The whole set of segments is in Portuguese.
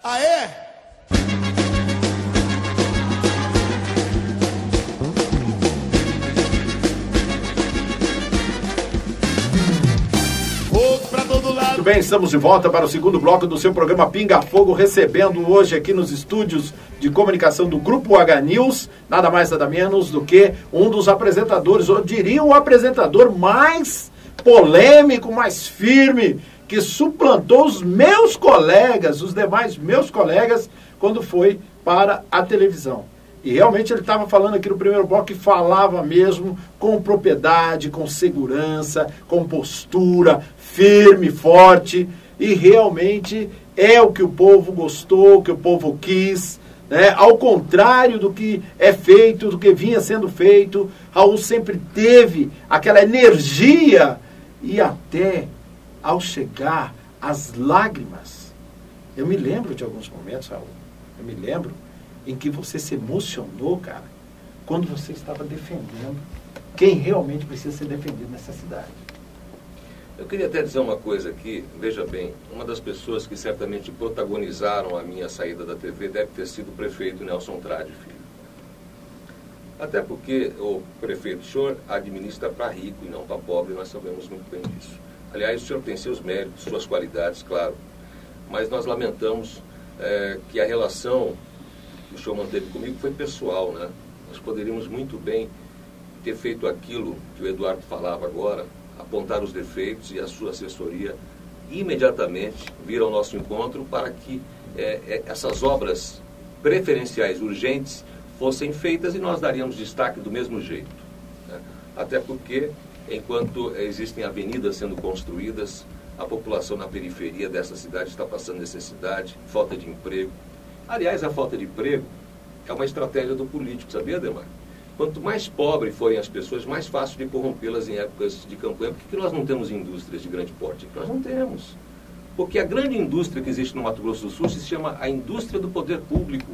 Aê! Fogo pra todo lado. Muito bem, estamos de volta para o segundo bloco do seu programa Pinga Fogo, recebendo hoje aqui nos estúdios de comunicação do Grupo H News, nada mais nada menos do que um dos apresentadores, eu diria o apresentador mais polêmico, mais firme, que suplantou os meus colegas, os demais meus colegas, quando foi para a televisão. E realmente ele estava falando aqui no primeiro bloco que falava mesmo com propriedade, com segurança, com postura, firme, forte, e realmente é o que o povo gostou, o que o povo quis, né? Ao contrário do que é feito, do que vinha sendo feito, Raul sempre teve aquela energia e até ao chegar às lágrimas. Eu me lembro de alguns momentos, Raul, eu me lembro em que você se emocionou, cara, quando você estava defendendo quem realmente precisa ser defendido nessa cidade. Eu queria até dizer uma coisa aqui, veja bem, uma das pessoas que certamente protagonizaram a minha saída da TV deve ter sido o prefeito Nelson Trade Filho. Até porque o prefeito, o senhor administra para rico e não para pobre, nós sabemos muito bem disso. Aliás, o senhor tem seus méritos, suas qualidades, claro, mas nós lamentamos que a relação que o senhor manteve comigo foi pessoal, né? Nós poderíamos muito bem ter feito aquilo que o Eduardo falava agora, apontar os defeitos, e a sua assessoria imediatamente vir ao nosso encontro para que essas obras preferenciais, urgentes, fossem feitas, e nós daríamos destaque do mesmo jeito, né? Até porque, enquanto existem avenidas sendo construídas, a população na periferia dessa cidade está passando necessidade, falta de emprego. Aliás, a falta de emprego é uma estratégia do político, sabia, Ademar? Quanto mais pobres forem as pessoas, mais fácil de corrompê-las em épocas de campanha. Por que nós não temos indústrias de grande porte? Nós não temos. Porque a grande indústria que existe no Mato Grosso do Sul se chama a indústria do poder público.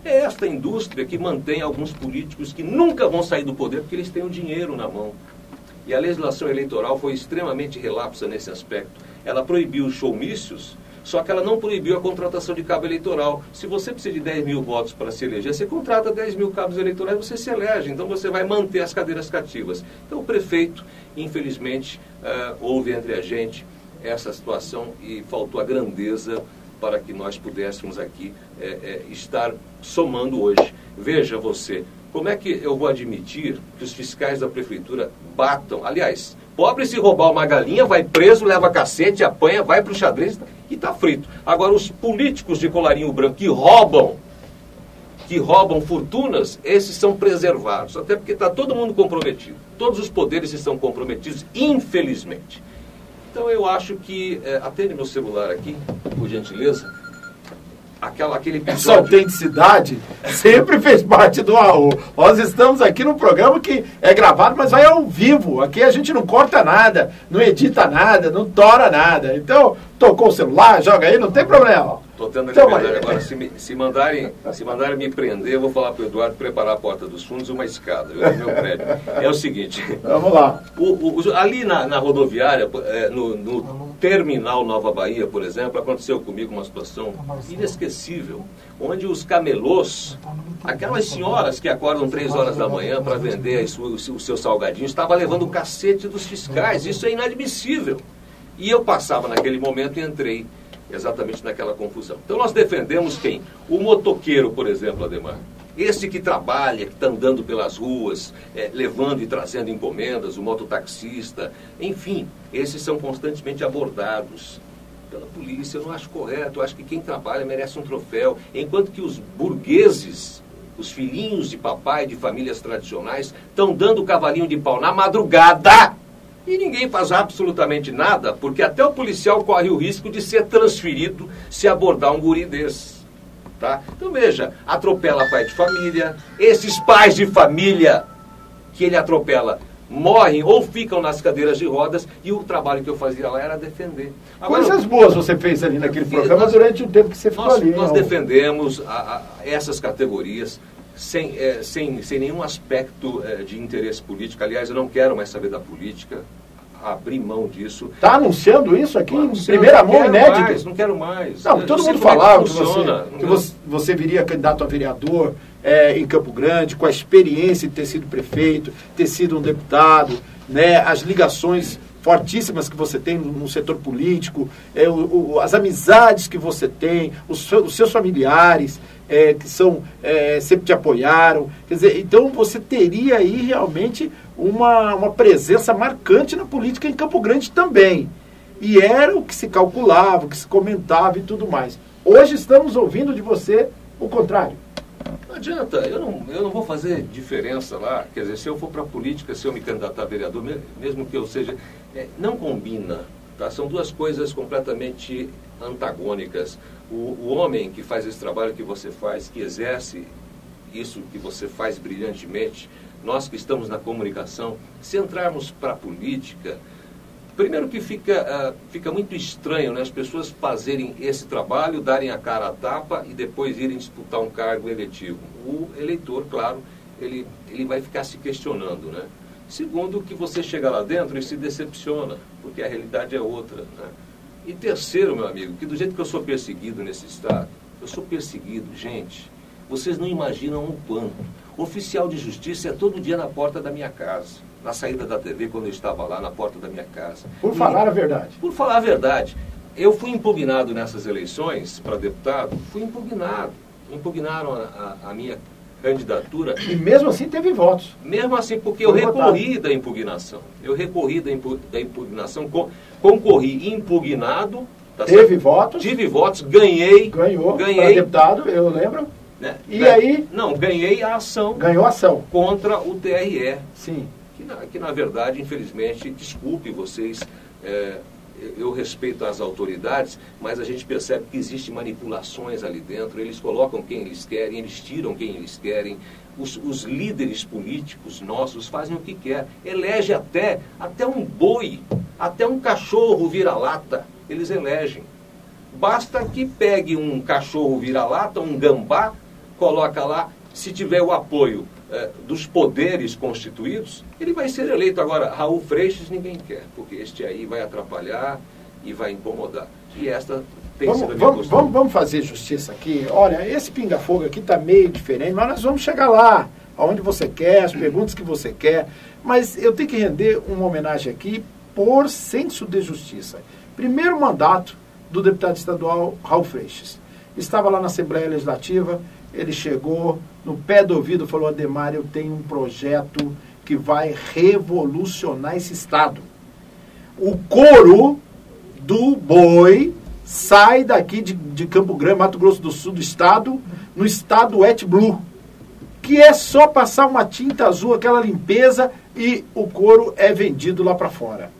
É esta indústria que mantém alguns políticos que nunca vão sair do poder porque eles têm o dinheiro na mão. E a legislação eleitoral foi extremamente relapsa nesse aspecto. Ela proibiu os showmícios, só que ela não proibiu a contratação de cabo eleitoral. Se você precisa de 10 mil votos para se eleger, você contrata 10 mil cabos eleitorais, você se elege. Então você vai manter as cadeiras cativas. Então o prefeito, infelizmente, houve entre a gente essa situação e faltou a grandeza para que nós pudéssemos aqui estar somando hoje. Veja você, como é que eu vou admitir que os fiscais da prefeitura batam? Aliás, pobre se roubar uma galinha, vai preso, leva cacete, apanha, vai para o xadrez e está frito. Agora, os políticos de colarinho branco que roubam fortunas, esses são preservados. Até porque está todo mundo comprometido. Todos os poderes estão comprometidos, infelizmente. Então, eu acho que... atende meu celular aqui, por gentileza. Aquele episódio... Essa autenticidade sempre fez parte do Raul. Nós estamos aqui num programa que é gravado, mas vai ao vivo. Aqui a gente não corta nada, não edita nada, não tora nada. Então, tocou o celular, joga aí, não tem problema. Estou tendo liberdade agora. Se mandarem me prender, eu vou falar para o Eduardo preparar a porta dos fundos e uma escada, no meu prédio. É o seguinte... Vamos lá. Ali na rodoviária, no terminal Nova Bahia, por exemplo, aconteceu comigo uma situação inesquecível, onde os camelôs, aquelas senhoras que acordam 3 horas da manhã para vender o seu salgadinho, estavam levando o cacete dos fiscais. Isso é inadmissível. E eu passava naquele momento e entrei exatamente naquela confusão. Então nós defendemos quem? O motoqueiro, por exemplo, Ademar. Esse que trabalha, que está andando pelas ruas, levando e trazendo encomendas, o mototaxista, enfim, esses são constantemente abordados pela polícia. Eu não acho correto, eu acho que quem trabalha merece um troféu, enquanto que os burgueses, os filhinhos de papai de famílias tradicionais, estão dando cavalinho de pau na madrugada. E ninguém faz absolutamente nada, porque até o policial corre o risco de ser transferido se abordar um guri desse. Tá? Então veja, atropela pai de família, esses pais de família que ele atropela morrem ou ficam nas cadeiras de rodas, e o trabalho que eu fazia lá era defender. Agora, coisas boas você fez ali naquele programa durante o tempo que você ficou ali. Nós defendemos essas categorias sem nenhum aspecto de interesse político. Aliás, eu não quero mais saber da política. abrir mão disso. Está anunciando isso aqui em primeira mão, inédito? Não quero mais. Não, todo mundo falava que você viria candidato a vereador em Campo Grande, com a experiência de ter sido prefeito, ter sido um deputado, né, as ligações fortíssimas que você tem no setor político, as amizades que você tem, os seus familiares que sempre te apoiaram. Quer dizer, então você teria aí realmente uma presença marcante na política em Campo Grande também. E era o que se calculava, o que se comentava e tudo mais. Hoje estamos ouvindo de você o contrário. Não adianta, eu não vou fazer diferença lá. Quer dizer, se eu for para a política, se eu me candidatar a vereador, mesmo que eu seja... não combina, tá? São duas coisas completamente antagônicas. O homem que faz esse trabalho que você faz, que exerce isso que você faz brilhantemente, nós que estamos na comunicação, se entrarmos para a política... Primeiro que fica muito estranho, né, as pessoas fazerem esse trabalho, darem a cara à tapa e depois irem disputar um cargo eletivo. O eleitor, claro, ele vai ficar se questionando, né? Segundo, que você chega lá dentro e se decepciona, porque a realidade é outra, né? E terceiro, meu amigo, que do jeito que eu sou perseguido nesse estado, eu sou perseguido, gente, vocês não imaginam o quanto. Oficial de justiça é todo dia na porta da minha casa. Na saída da TV, quando eu estava lá, na porta da minha casa. Por falar a verdade. Por falar a verdade. Eu fui impugnado nessas eleições para deputado, fui impugnado. Impugnaram a minha candidatura. E mesmo assim teve votos. Mesmo assim, porque eu recorri da impugnação. Eu recorri da impugnação, concorri impugnado. Tá teve certo? votos. Tive votos, ganhei. Ganhou para deputado, eu lembro. Né? Aí? Não, ganhei a ação. Ganhou a ação. Contra o TRE. Sim. Que na verdade, infelizmente, desculpe vocês, eu respeito as autoridades, mas a gente percebe que existem manipulações ali dentro, eles colocam quem eles querem, eles tiram quem eles querem, os líderes políticos nossos fazem o que querem, elege até um boi, até um cachorro vira-lata, eles elegem. Basta que pegue um cachorro vira-lata, um gambá, coloca lá, se tiver o apoio dos poderes constituídos, ele vai ser eleito. Agora, Raul Freixas ninguém quer, porque este aí vai atrapalhar e vai incomodar. E esta tem sido a minha postura. Vamos fazer justiça aqui. Olha, esse pinga-fogo aqui está meio diferente, mas nós vamos chegar lá, aonde você quer, as perguntas que você quer. Mas eu tenho que render uma homenagem aqui por senso de justiça. Primeiro mandato do deputado estadual Raul Freixas. Estava lá na Assembleia Legislativa, ele chegou no pé do ouvido e falou: Adhemar, eu tenho um projeto que vai revolucionar esse estado. O couro do boi sai daqui de Campo Grande, Mato Grosso do Sul, do estado, no estado Wet Blue, que é só passar uma tinta azul, aquela limpeza, e o couro é vendido lá para fora.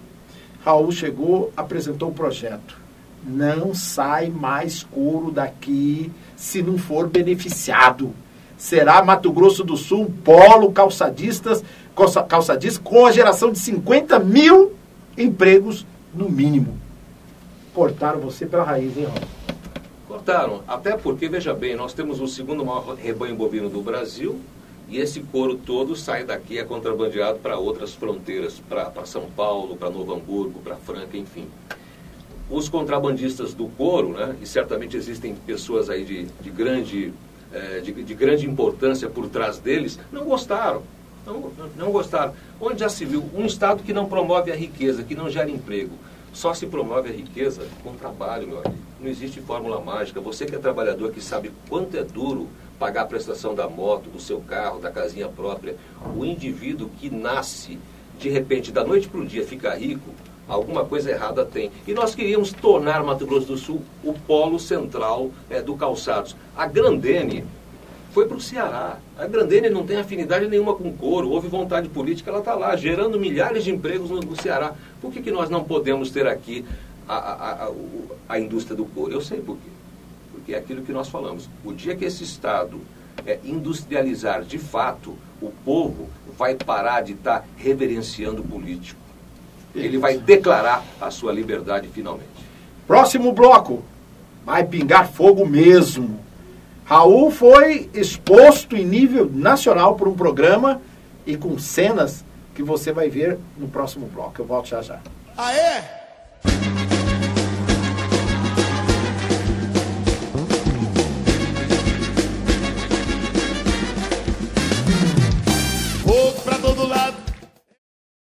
Raul chegou, apresentou o projeto. Não sai mais couro daqui se não for beneficiado. Será Mato Grosso do Sul um polo calçadista com a geração de 50 mil empregos no mínimo. Cortaram você pela raiz, hein, Raul? Cortaram, até porque, veja bem, nós temos o segundo maior rebanho bovino do Brasil e esse couro todo sai daqui, é contrabandeado para outras fronteiras, para São Paulo, para Novo Hamburgo, para Franca, enfim. Os contrabandistas do couro, né, e certamente existem pessoas aí de grande importância por trás deles, não gostaram. Não gostaram. Onde já se viu um Estado que não promove a riqueza, que não gera emprego? Só se promove a riqueza com trabalho, meu amigo. Não existe fórmula mágica. Você que é trabalhador, que sabe quanto é duro pagar a prestação da moto, do seu carro, da casinha própria. O indivíduo que nasce, de repente, da noite para o dia, fica rico, alguma coisa errada tem. E nós queríamos tornar Mato Grosso do Sul o polo central do calçados. A Grandene foi para o Ceará. A Grandene não tem afinidade nenhuma com couro. Houve vontade política, ela está lá, gerando milhares de empregos no Ceará. Por que nós não podemos ter aqui a indústria do couro? Eu sei por quê. Porque é aquilo que nós falamos. O dia que esse Estado industrializar de fato, o povo vai parar de estar reverenciando o político. Ele vai declarar a sua liberdade finalmente. Próximo bloco. Vai pingar fogo mesmo. Raul foi exposto em nível nacional por um programa e com cenas que você vai ver no próximo bloco. Eu volto já já. Ah, é?